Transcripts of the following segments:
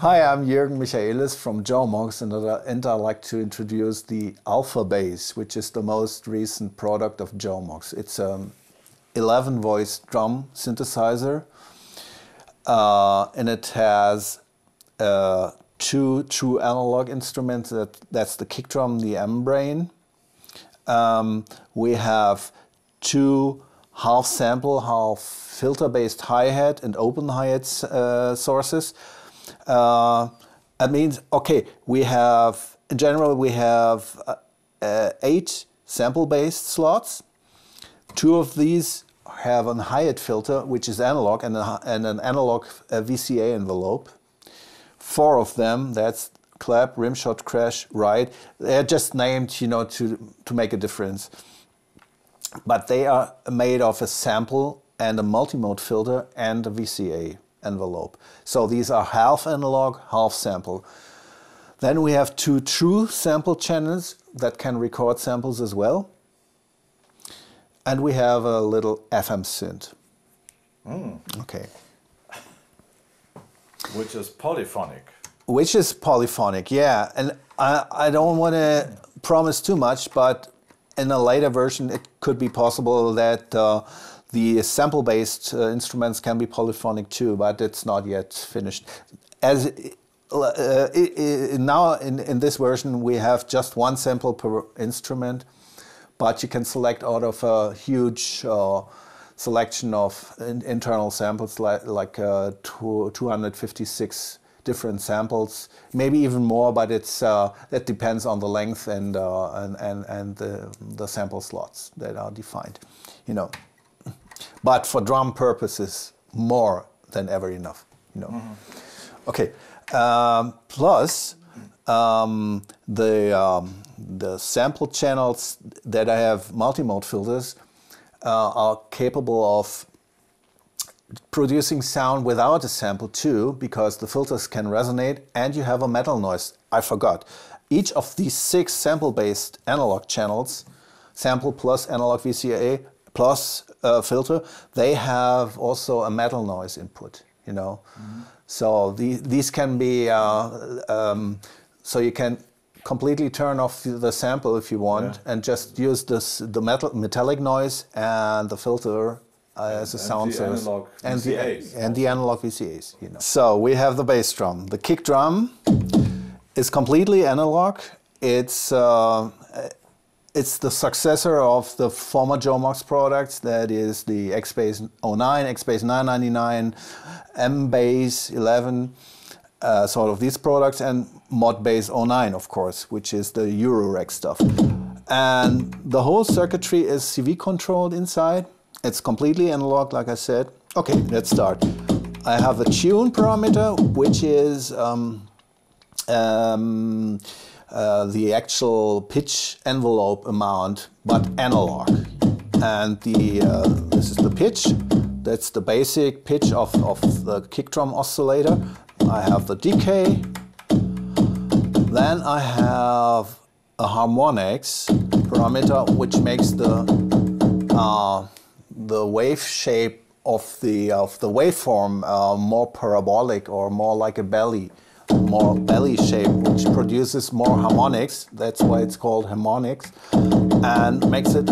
Hi, I'm Jürgen Michaelis from Jomox, and I'd like to introduce the Alpha Bass, which is the most recent product of Jomox. It's an 11-voice drum synthesizer, and it has two true analog instruments. That's the kick drum, the membrane. We have two half sample, half filter based hi-hat and open hi-hat sources. That means, okay, in general we have 8 sample based slots. 2 of these have a hi-hat filter, which is analog, and an analog VCA envelope. 4 of them, that's clap, rimshot, crash, ride. They're just named, you know, to make a difference. But they are made of a sample and a multimode filter and a VCA envelope. So these are half analog, half sample. Then we have 2 true sample channels that can record samples as well. And we have a little FM synth. Okay. Which is polyphonic. Which is polyphonic, yeah. And I don't want to promise too much, but in a later version it could be possible that the sample-based instruments can be polyphonic too, but it's not yet finished. As now in this version we have just 1 sample per instrument, but you can select out of a huge selection of internal samples, like 256 different samples, maybe even more, but that depends on the length and the sample slots that are defined, you know. But for drum purposes, more than ever enough, you know. Okay, plus the sample channels that I have multimode filters are capable of producing sound without a sample too, because the filters can resonate and you have a metal noise. I forgot. Each of these 6 sample-based analog channels, sample plus analog VCA plus filter, they have also a metal noise input, you know. So these can be, so you can completely turn off the sample if you want, and just use the metallic noise and the filter as a sound source. And the analog VCAs, you know. So we have the bass drum. The kick drum is completely analog. It's the successor of the former Jomox products, that is the X-Bass 09, X-Bass 999, M-Bass 11, sort of these products, and Modbass 09, of course, which is the Eurorack stuff. And the whole circuitry is CV controlled inside. It's completely analog, like I said. Okay, let's start. I have a tune parameter, which is the actual pitch envelope amount, but analog. And this is the pitch. That's the basic pitch of the kick drum oscillator. I have the decay. Then I have a harmonics parameter, which makes the wave shape of the waveform more parabolic, or more like a belly. More belly shape, which produces more harmonics. That's why it's called harmonics, and makes it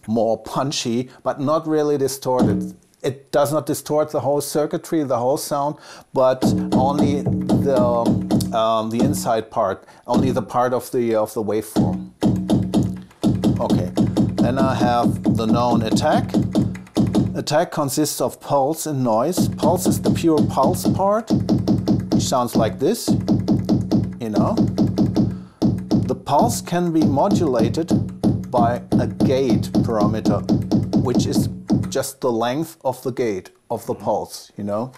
more punchy, but not really distorted. It does not distort the whole circuitry, the whole sound, but only the inside part, only the part of the waveform. Okay, then I have the known attack. Attack consists of pulse and noise. Pulse is the pure pulse part, which sounds like this, you know. The pulse can be modulated by a gate parameter, which is just the length of the gate of the pulse, you know.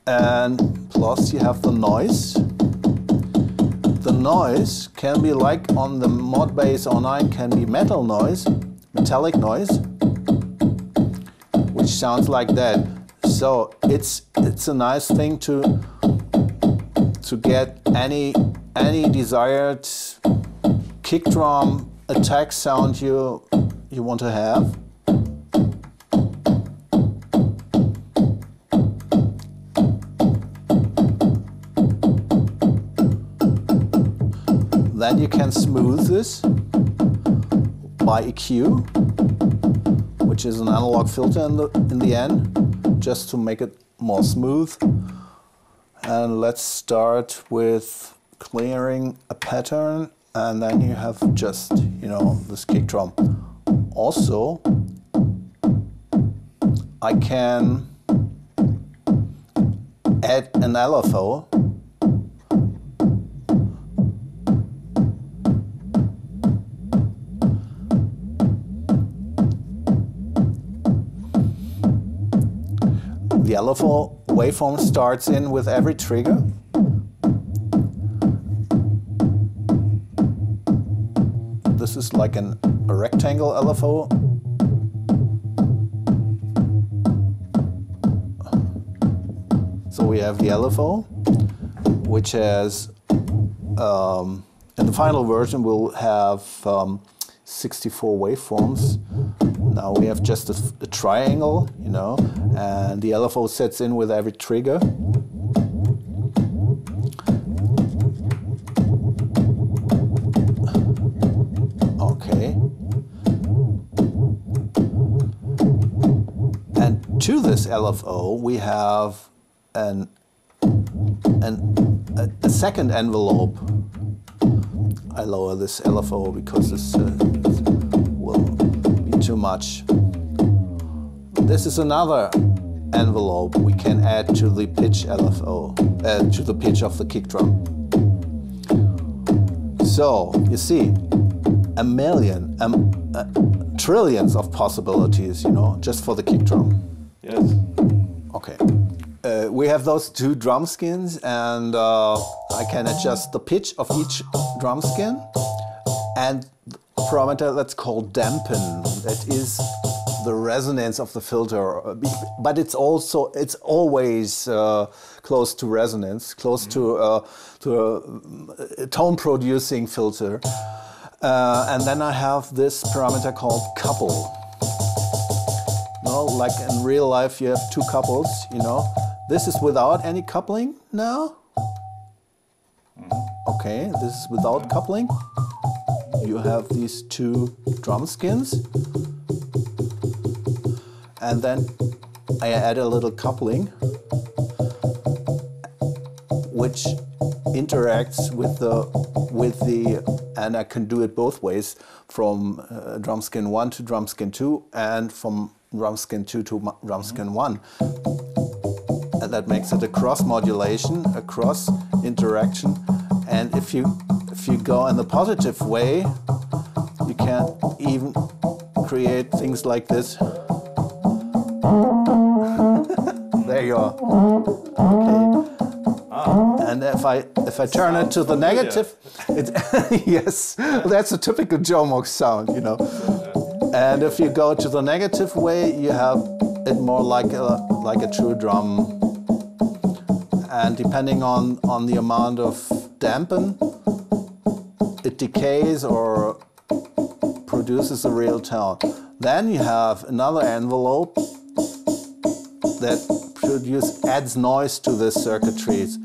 And plus you have the noise. The noise can be, like on the Modbass 09, can be metal noise, metallic noise, which sounds like that. So it's a nice thing to get any desired kick drum attack sound you want to have. Then you can smooth this by EQ, which is an analog filter in the end, just to make it more smooth. And let's start with clearing a pattern, and then you have just, you know, this kick drum. Also, I can add an LFO. The LFO waveform starts in with every trigger. This is like a rectangle LFO. So we have the LFO, which has, in the final version, we'll have 64 waveforms. Now we have just a triangle, you know, and the LFO sets in with every trigger. Okay. And to this LFO, we have a second envelope. I lower this LFO because this will be too much. This is another envelope we can add to the pitch LFO, to the pitch of the kick drum. So you see, a million, trillions of possibilities, you know, just for the kick drum. Yes. Okay. We have those two drum skins, and I can adjust the pitch of each drum skin, and a parameter that's called dampen. That is the resonance of the filter, but it's always close to resonance, close to a tone-producing filter. And then I have this parameter called couple. No, like in real life, you have two couples, you know. This is without any coupling now. Okay, this is without coupling. You have these two drum skins. And then I add a little coupling, which interacts with the, and I can do it both ways, from drum skin 1 to drum skin 2, and from drum skin 2 to drum skin 1. And that makes it a cross modulation, a cross interaction. And if you go in the positive way, you can even create things like this. There you are. Okay. And if I turn it to the negative, it yes, that's a typical Jomox sound, you know. And if you go to the negative way, you have it more like a true drum. And depending on the amount of dampen, it decays or produces a real tone. Then you have another envelope that adds noise to the circuitries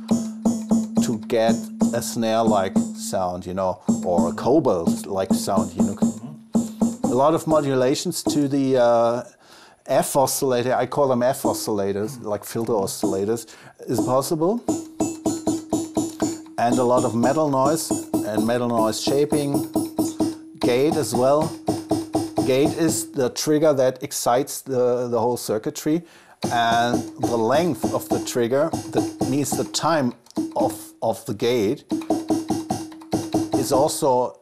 to get a snare-like sound, you know, or a cobalt-like sound, you know. A lot of modulations to the F oscillator, I call them F oscillators, like filter oscillators, is possible. And a lot of metal noise and metal noise shaping, gate as well. Gate is the trigger that excites the whole circuitry, and the length of the trigger, that means the time of the gate, is also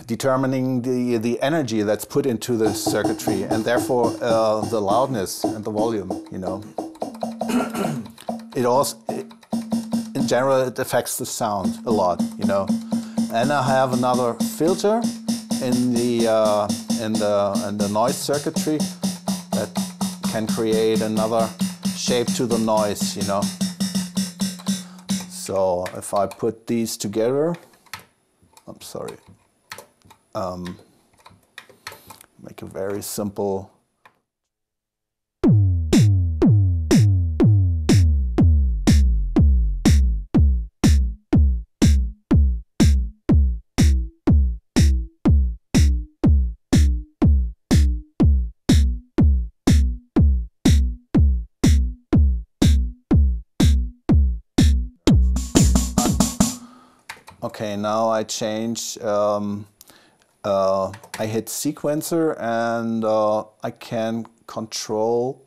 determining the energy that's put into the circuitry, and therefore the loudness and the volume, you know. In general, it affects the sound a lot, you know. And I have another filter in the noise circuitry that can create another shape to the noise, you know. So if I put these together, I'm sorry, make a very simple. Okay, now I change, I hit sequencer and I can control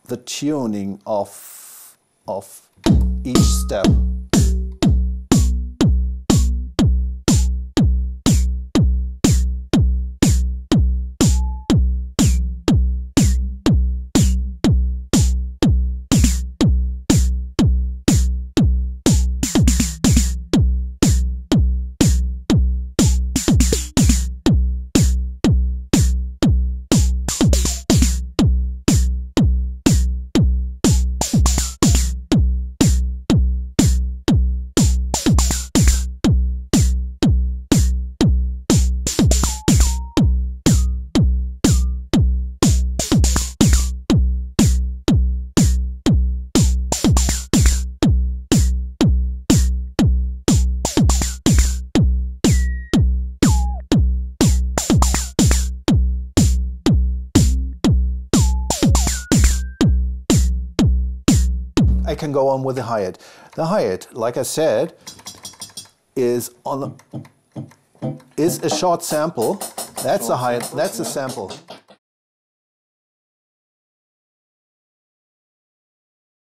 the tuning of each step. I can go on with the hi-hat. The hi-hat, like I said, is a short sample. That's a hi-hat. That's a sample.